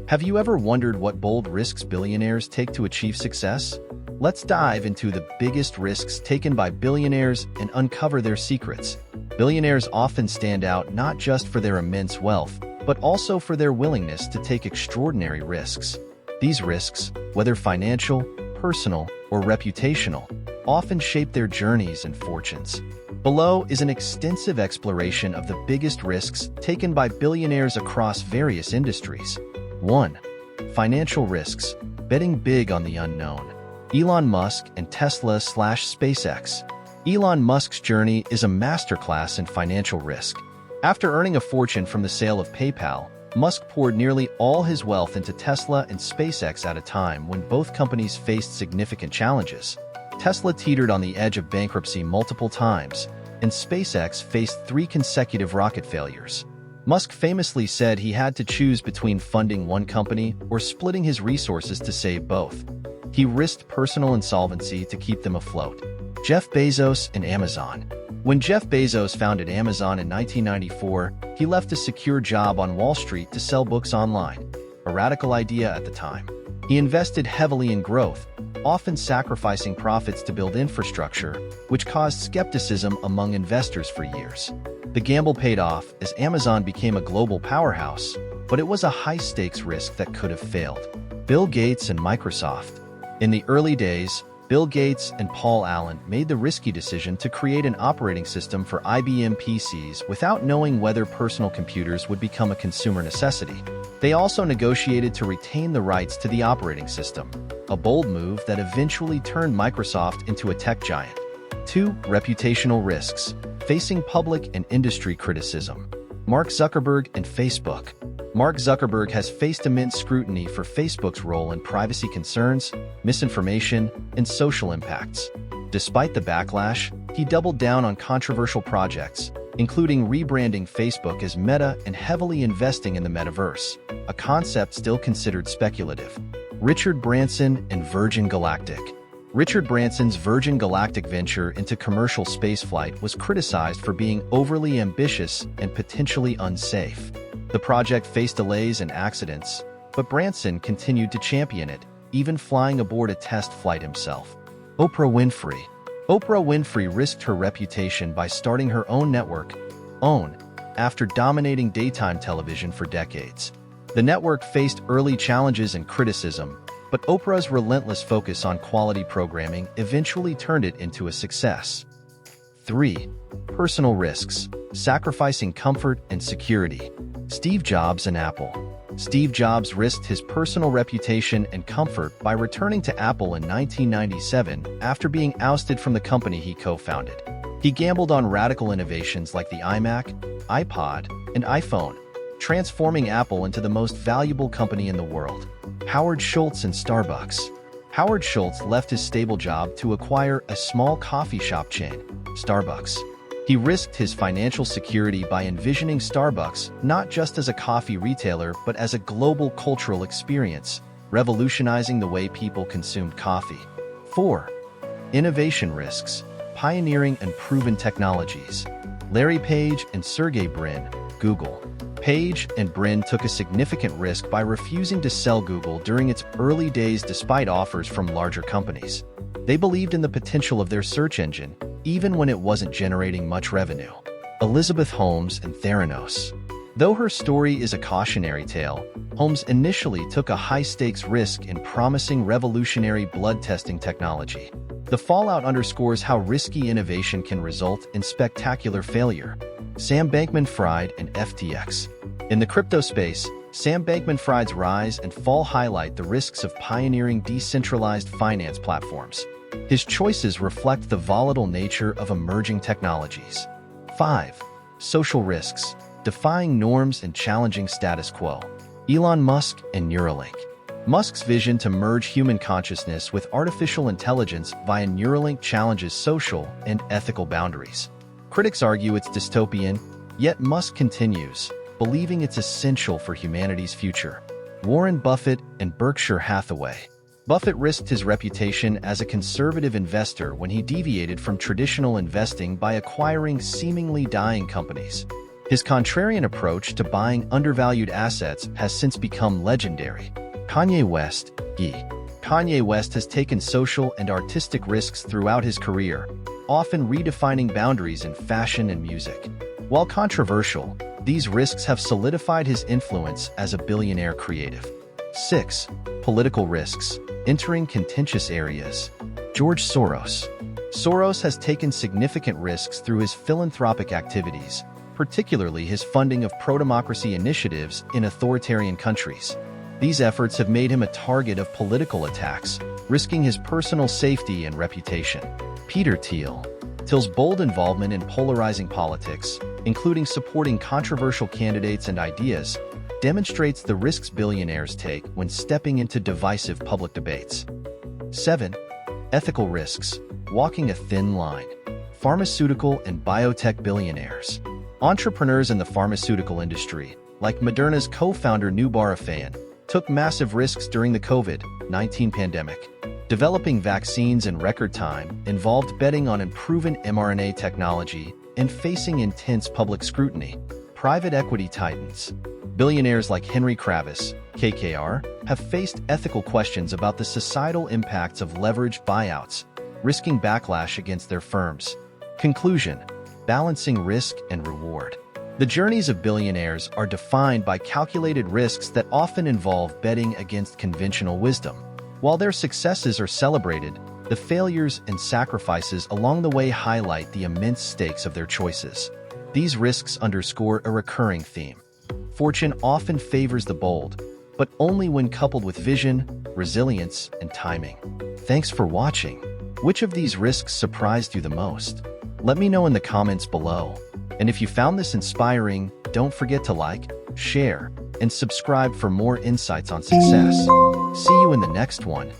Have you ever wondered what bold risks billionaires take to achieve success? Let's dive into the biggest risks taken by billionaires and uncover their secrets. Billionaires often stand out not just for their immense wealth, but also for their willingness to take extraordinary risks. These risks, whether financial, personal, or reputational, often shape their journeys and fortunes. Below is an extensive exploration of the biggest risks taken by billionaires across various industries. 1. Financial risks. Betting big on the unknown. Elon Musk and Tesla/SpaceX. Elon Musk's journey is a masterclass in financial risk. After earning a fortune from the sale of PayPal, Musk poured nearly all his wealth into Tesla and SpaceX at a time when both companies faced significant challenges. Tesla teetered on the edge of bankruptcy multiple times, and SpaceX faced 3 consecutive rocket failures. Musk famously said he had to choose between funding one company or splitting his resources to save both. He risked personal insolvency to keep them afloat. Jeff Bezos and Amazon. When Jeff Bezos founded Amazon in 1994, he left a secure job on Wall Street to sell books online, a radical idea at the time. He invested heavily in growth, often sacrificing profits to build infrastructure, which caused skepticism among investors for years. The gamble paid off as Amazon became a global powerhouse, but it was a high-stakes risk that could have failed. Bill Gates and Microsoft. In the early days, Bill Gates and Paul Allen made the risky decision to create an operating system for IBM PCs without knowing whether personal computers would become a consumer necessity. They also negotiated to retain the rights to the operating system, a bold move that eventually turned Microsoft into a tech giant. 2. Reputational risks. Facing public and industry criticism. Mark Zuckerberg and Facebook. Mark Zuckerberg has faced immense scrutiny for Facebook's role in privacy concerns, misinformation, and social impacts. Despite the backlash, he doubled down on controversial projects, including rebranding Facebook as Meta and heavily investing in the metaverse, a concept still considered speculative. Richard Branson and Virgin Galactic. Richard Branson's Virgin Galactic venture into commercial spaceflight was criticized for being overly ambitious and potentially unsafe. The project faced delays and accidents, but Branson continued to champion it, even flying aboard a test flight himself. Oprah Winfrey. Oprah Winfrey risked her reputation by starting her own network, OWN, after dominating daytime television for decades. The network faced early challenges and criticism, but Oprah's relentless focus on quality programming eventually turned it into a success. 3. Personal risks. Sacrificing comfort and security. Steve Jobs and Apple. Steve Jobs risked his personal reputation and comfort by returning to Apple in 1997 after being ousted from the company he co-founded. He gambled on radical innovations like the iMac, iPod, and iPhone, transforming Apple into the most valuable company in the world. Howard Schultz and Starbucks. Howard Schultz left his stable job to acquire a small coffee shop chain, Starbucks. He risked his financial security by envisioning Starbucks not just as a coffee retailer but as a global cultural experience, revolutionizing the way people consumed coffee. 4. Innovation risks. Pioneering and proven technologies. Larry Page and Sergey Brin, Google. Page and Brin took a significant risk by refusing to sell Google during its early days despite offers from larger companies. They believed in the potential of their search engine, even when it wasn't generating much revenue. Elizabeth Holmes and Theranos. Though her story is a cautionary tale, Holmes initially took a high-stakes risk in promising revolutionary blood testing technology. The fallout underscores how risky innovation can result in spectacular failure. Sam Bankman-Fried and FTX. In the crypto space, Sam Bankman-Fried's rise and fall highlight the risks of pioneering decentralized finance platforms. His choices reflect the volatile nature of emerging technologies. 5. Social risks. Defying norms and challenging status quo. Elon Musk and Neuralink. Musk's vision to merge human consciousness with artificial intelligence via Neuralink challenges social and ethical boundaries. Critics argue it's dystopian, yet Musk continues, believing it's essential for humanity's future. Warren Buffett and Berkshire Hathaway. Buffett risked his reputation as a conservative investor when he deviated from traditional investing by acquiring seemingly dying companies. His contrarian approach to buying undervalued assets has since become legendary. Kanye West, Kanye West has taken social and artistic risks throughout his career, often redefining boundaries in fashion and music. While controversial, these risks have solidified his influence as a billionaire creative. 6. Political risks. Entering contentious areas. George Soros. Soros has taken significant risks through his philanthropic activities, particularly his funding of pro-democracy initiatives in authoritarian countries. These efforts have made him a target of political attacks, risking his personal safety and reputation. Peter Thiel's bold involvement in polarizing politics, including supporting controversial candidates and ideas, demonstrates the risks billionaires take when stepping into divisive public debates. 7. Ethical risks. Walking a thin line. Pharmaceutical and biotech billionaires. Entrepreneurs in the pharmaceutical industry, like Moderna's co-founder Noubar Afeyan, took massive risks during the COVID-19 pandemic. Developing vaccines in record time involved betting on unproven mRNA technology and facing intense public scrutiny. Private equity titans. Billionaires like Henry Kravis, KKR, have faced ethical questions about the societal impacts of leveraged buyouts, risking backlash against their firms. Conclusion: balancing risk and reward. The journeys of billionaires are defined by calculated risks that often involve betting against conventional wisdom. While their successes are celebrated, the failures and sacrifices along the way highlight the immense stakes of their choices. These risks underscore a recurring theme. Fortune often favors the bold, but only when coupled with vision, resilience, and timing. Thanks for watching. Which of these risks surprised you the most? Let me know in the comments below. And if you found this inspiring, don't forget to like, share, and subscribe for more insights on success. See you in the next one.